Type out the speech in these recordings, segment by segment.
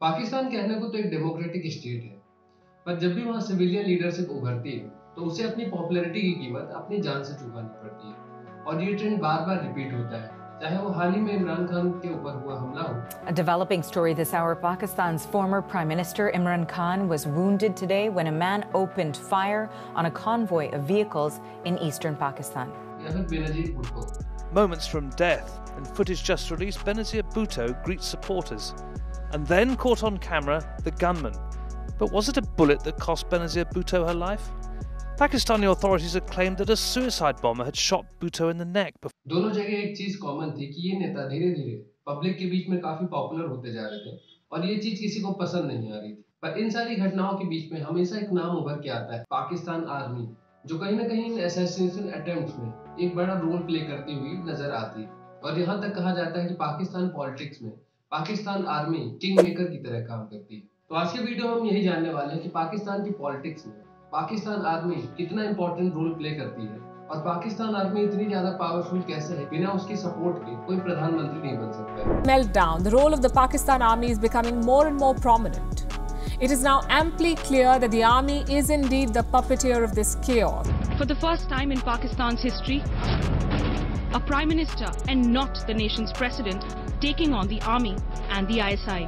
पाकिस्तान कहने को तो एक डेमोक्रेटिक स्टेट है, पर जब भी वहाँ सिविलियन लीडरशिप उभरती है, तो उसे अपनी पॉपुलैरिटी की कीमत अपनी जान से चुकानी पड़ती है। और ये ट्रेंड बार-बार रिपीट होता है, चाहे वो हाल ही में इमरान खान के ऊपर हुआ हमला हो। A developing story this hour, Pakistan's former Prime Minister Imran Khan was wounded today when a man opened fire on a convoy of vehicles in eastern Pakistan. या फिर Benazir Bhutto. Moments from death. In footage just released, Benazir Bhutto greets supporters. And then caught on camera, the gunman. But was it a bullet that cost Benazir Bhutto her life? Pakistani authorities had claimed that a suicide bomber had shot Bhutto in the neck. दोनों जगह एक चीज common थी कि ये नेता धीरे धीरे पब्लिक के बीच में काफी पॉपुलर होते जा रहे थे और ये चीज किसी को पसंद नहीं आ रही थी। पर इन सारी घटनाओं के बीच में हमेशा एक नाम उभर के आता है, पाकिस्तान आर्मी, जो कहीं ना कहीं इन असैसिनेशन अटेम्प्ट्स में एक बड़ा रोल प्ले करती हुई नजर आती है। और यहाँ तक कहा जाता है कि पाकिस्तान पॉलिटिक्स में पाकिस्तान आर्मी किंग मेकर की तरह काम करती है। तो आज के वीडियो में हम यही जानने वाले हैं कि पाकिस्तान की पॉलिटिक्स में पाकिस्तान आर्मी कितना इंपॉर्टेंट रोल प्ले करती है और पाकिस्तान आर्मी इतनी ज्यादा पावरफुल कैसे है, बिना उसकी सपोर्ट के कोई प्रधानमंत्री नहीं बन सकता। Meltdown, the role of the Pakistan army is becoming more and more prominent. It is now amply clear that the army is indeed the puppeteer of this chaos. For the first time in Pakistan's history, a prime minister and not the nation's president taking on the army and the ISI.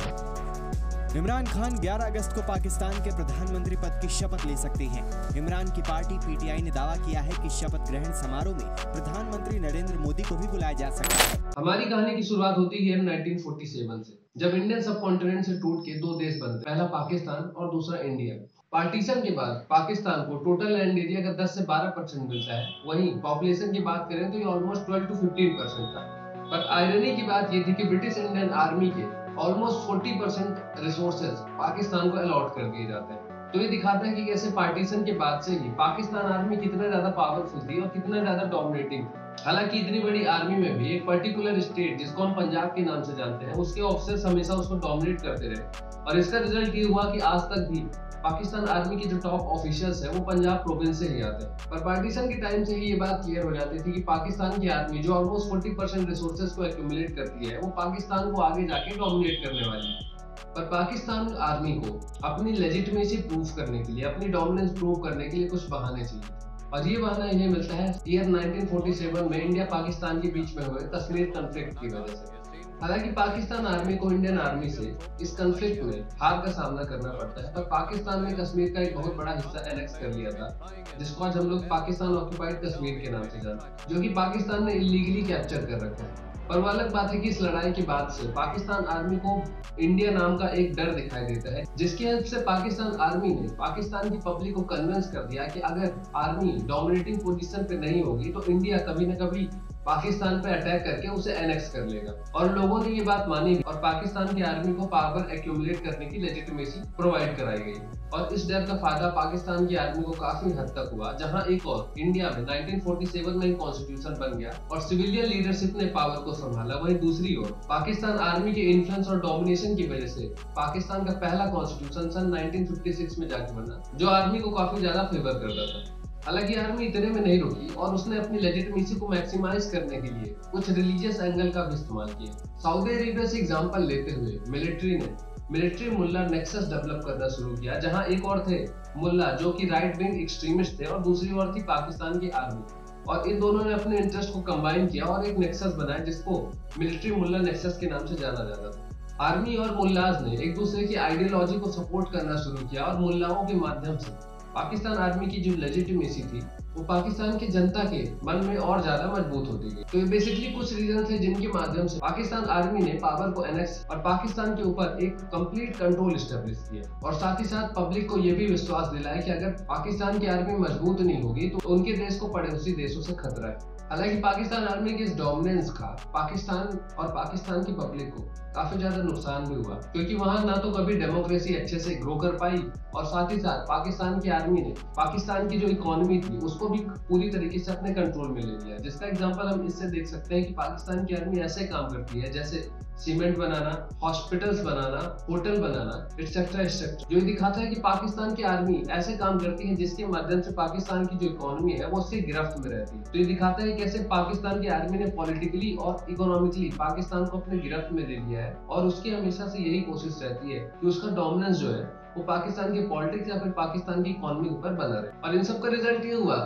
Imran Khan 11 अगस्त को पाकिस्तान के प्रधानमंत्री पद की शपथ ले सकते हैं। इमरान की पार्टी पीटीआई ने दावा किया है कि शपथ ग्रहण समारोह में प्रधानमंत्री नरेंद्र मोदी को भी बुलाया जा सकता है। हमारी कहानी की शुरुआत होती है 1947 से, जब इंडियन सबकॉन्टिनेंट से टूट के दो देश बनते, पहला पाकिस्तान और दूसरा इंडिया। पार्टीशन के बाद पाकिस्तान को टोटल लैंड एरिया का 10 से 12% मिलता है, वहीं पॉपुलेशन की बात करें तो ये ऑलमोस्ट 12 to 15% था। पर आयरनी की बात ये थी कि ब्रिटिश इंडियन आर्मी के ऑलमोस्ट 40% रिसोर्सेज पाकिस्तान को अलॉट कर दिए जाते हैं। तो ये दिखाता है कि कैसे पार्टीशन के बाद से ही पाकिस्तान आर्मी कितना ज्यादा पावरफुल थी और कितना ज्यादा डोमिनेटिंग। हालांकि इतनी बड़ी आर्मी में भी एक पर्टिकुलर स्टेट, जिसको हम पंजाब के नाम से जानते हैं, उसके ऑफिसर्स हमेशा उसको डोमिनेट करते रहे और इसका रिजल्ट ये हुआ कि आज तक भी पाकिस्तान आर्मी के जो टॉप ऑफिशियल्स हैं वो पंजाब प्रोविंस से ही आते हैं। पर पार्टीशन के टाइम से ही ये बात क्लियर हो जाती थी कि पाकिस्तान की आर्मी जो ऑलमोस्ट 40% रिसोर्सेज को एक्यूमुलेट करती है, वो पाकिस्तान को आगे जाके डोमिनेट करने वाली है। पर पाकिस्तान आर्मी को अपनी लेजिटिमेसी प्रूव करने के लिए, अपनी डोमिनेंस प्रूव करने के लिए कुछ बहाने चाहिए और ये बहाना इन्हें मिलता है ईयर 1947 में इंडिया पाकिस्तान के बीच में हुए कश्मीर कॉन्फ्लिक्ट की वजह से। हालांकि पाकिस्तान आर्मी को इंडियन आर्मी से इस कॉन्फ्लिक्ट में हार का सामना करना पड़ता है, पर पाकिस्तान ने कश्मीर का एक बहुत बड़ा हिस्सा एनेक्स कर लिया था, जिसको आज हम लोग पाकिस्तान ऑक्यूपाइड कश्मीर के नाम से जानते हैं, जो कि पाकिस्तान ने इलीगली कैप्चर कर रखा है। पर वो अलग बात है कि इस लड़ाई के बाद से पाकिस्तान आर्मी को इंडिया नाम का एक डर दिखाई देता है, जिसकी हेल्प से पाकिस्तान आर्मी ने पाकिस्तान की पब्लिक को कन्विंस कर दिया कि अगर आर्मी डोमिनेटिंग पोजीशन पे नहीं होगी तो इंडिया कभी न कभी पाकिस्तान पे अटैक करके उसे एनेक्स कर लेगा। और लोगों ने ये बात मानी और पाकिस्तान की आर्मी को पावर एक्यूमुलेट करने की लेजिटिमेसी प्रोवाइड कराई गई और इस डर का फायदा पाकिस्तान की आर्मी को काफी हद तक हुआ। जहां एक और इंडिया में 1947 में कॉन्स्टिट्यूशन बन गया और सिविलियन लीडरशिप ने पावर को संभाला, वहीं दूसरी ओर पाकिस्तान आर्मी के इन्फ्लुएंस और डोमिनेशन की वजह से पाकिस्तान का पहला कॉन्स्टिट्यूशन सन 1956 में जाके बना, जो आर्मी को काफी ज्यादा फेवर करता था। हालांकि आर्मी इतने में नहीं रुकी और उसने अपनी लेजिटिमेसी को मैक्सिमाइज करने के लिए कुछ रिलीजियस एंगल का भी इस्तेमाल किया। सऊदी अरेबिया से एग्जांपल लेते हुए मिलिट्री मुल्ला नेक्सस डेवलप करना शुरू किया, जहां एक और थे मुल्ला जो कि राइट विंग एक्सट्रीमिस्ट थे और दूसरी ओर थी पाकिस्तान की आर्मी, और इन दोनों ने अपने इंटरेस्ट को कंबाइन किया और एक नेक्सस बनाया जिसको मिलिट्री मुल्ला नेक्सस के नाम से जाना जाता था। आर्मी और मुल्लाज ने एक दूसरे की आइडियोलॉजी को सपोर्ट करना शुरू किया और मुल्लाओं के माध्यम से पाकिस्तान आर्मी की जो लेजिटिमेसी थी वो पाकिस्तान की जनता के मन में और ज्यादा मजबूत होती गई। तो ये बेसिकली कुछ रीजन थे जिनके माध्यम से पाकिस्तान आर्मी ने पावर को एनेक्स और पाकिस्तान के ऊपर एक कंप्लीट कंट्रोल एस्टेब्लिश किया और साथ ही साथ पब्लिक को ये भी विश्वास दिलाया कि अगर पाकिस्तान की आर्मी मजबूत नहीं होगी तो उनके देश को पड़ोसी देशों से खतरा है। हालांकि पाकिस्तान आर्मी के इस डोमिनेंस का पाकिस्तान और पाकिस्तान की पब्लिक को काफी ज्यादा नुकसान भी हुआ, क्योंकि वहां ना तो कभी डेमोक्रेसी अच्छे से ग्रो कर पाई और साथ ही साथ पाकिस्तान की आर्मी ने पाकिस्तान की जो इकोनॉमी थी उसको भी पूरी तरीके से अपने कंट्रोल में ले लिया। जिसका एग्जांपल हम इससे देख सकते हैं कि पाकिस्तान की आर्मी ऐसे काम करती है जैसे सीमेंट बनाना, हॉस्पिटल्स बनाना, होटल बनाना, एक्सेट्रा एक्सेट्रा। जो ये दिखाता है कि पाकिस्तान की आर्मी ऐसे काम करती है जिसके माध्यम से पाकिस्तान की जो इकोनॉमी है वो उससे गिरफ्त में रहती है। तो ये दिखाता है कैसे पाकिस्तान की आर्मी ने पॉलिटिकली और इकोनॉमिकली पाकिस्तान को अपने गिरफ्त में ले लिया है, और उसकी हमेशा से यही कोशिश रहती है कि उसका डोमिनेंस जो है वो पाकिस्तान की पॉलिटिक्स या फिर पाकिस्तान की इकोनॉमी के ऊपर बना रहे। और इन सब का रिजल्ट ये हुआ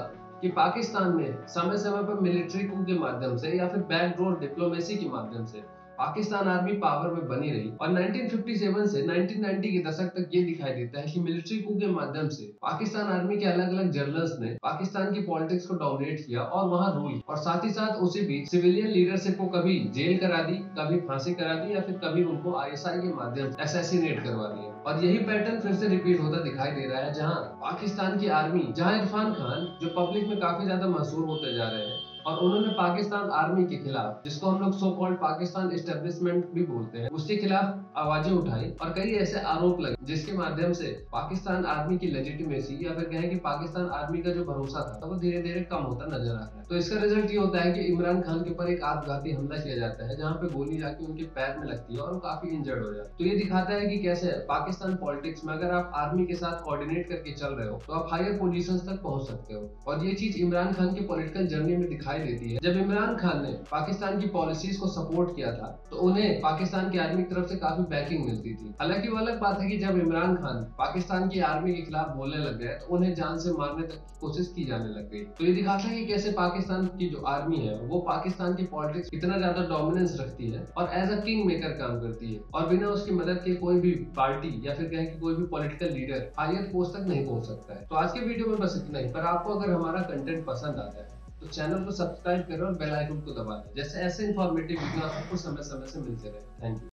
कि पाकिस्तान में समय समय पर मिलिट्री कू के माध्यम से या फिर बैकडोर डिप्लोमेसी के माध्यम से पाकिस्तान आर्मी पावर में बनी रही। और 1957 से 1990 के दशक तक ये दिखाई देता है कि मिलिट्री कू के माध्यम से पाकिस्तान आर्मी के अलग अलग जनरल्स ने पाकिस्तान की पॉलिटिक्स को डोमिनेट किया और वहां रूल, और साथ ही साथ उसी बीच सिविलियन लीडरशिप को कभी जेल करा दी, कभी फांसी करा दी, या फिर कभी उनको ISI के माध्यम से असैसिनेट करवा दिया। और यही पैटर्न फिर से रिपीट होता दिखाई दे रहा है, जहां पाकिस्तान की आर्मी, जहां इरफान खान जो पब्लिक में काफी ज्यादा मशहूर होते जा रहे हैं, और उन्होंने पाकिस्तान आर्मी के खिलाफ, जिसको हम लोग सो कॉल्ड पाकिस्तान एस्टेब्लिशमेंट भी बोलते हैं, उसके खिलाफ आवाजें उठाई और कई ऐसे आरोप लगे जिसके माध्यम से पाकिस्तान आर्मी की लेजिटिमेसी या फिर कहें कि पाकिस्तान आर्मी का जो भरोसा था वो धीरे धीरे कम होता नजर आ रहा है। तो इसका रिजल्ट ये होता है कि इमरान खान के ऊपर एक आत्मघाती हमला किया जाता है, जहाँ पे गोली जाके उनके पैर में लगती है और वो काफी इंजर्ड हो जाते हैं। तो ये दिखाता है कि कैसे पाकिस्तान पॉलिटिक्स में अगर आप आर्मी के साथ कोऑर्डिनेट करके चल रहे हो तो आप हायर पोजीशंस तक पहुंच सकते हो। और ये चीज इमरान खान की पॉलिटिकल जर्नी में दिखाई देती है। जब इमरान खान ने पाकिस्तान की पॉलिसीज को सपोर्ट किया था तो उन्हें पाकिस्तान की आर्मी की तरफ से काफी बैकिंग मिलती थी। हालांकि वो अलग बात है कि जब इमरान खान पाकिस्तान की आर्मी के खिलाफ बोलने लग गए तो उन्हें जान से मारने तक की कोशिश की जाने लग गई। तो ये दिखाता है कि कैसे पाकिस्तान की जो आर्मी है वो पाकिस्तान की पॉलिटिक्स कितना ज्यादा डोमिनेंस रखती है और एज अ किंग मेकर काम करती है, और बिना उसकी मदद के कोई भी पार्टी या फिर कहें कि कोई भी पॉलिटिकल लीडर हायर पोस्ट तक नहीं पहुंच सकता है। तो आज के वीडियो में बस इतना ही। पर आपको अगर हमारा कंटेंट पसंद आता है तो चैनल को सब्सक्राइब करें और बेल आइकन को दबा दें, जैसे ऐसे इंफॉर्मेटिव वीडियो आपको समय समय से मिलते रहे। Thank you.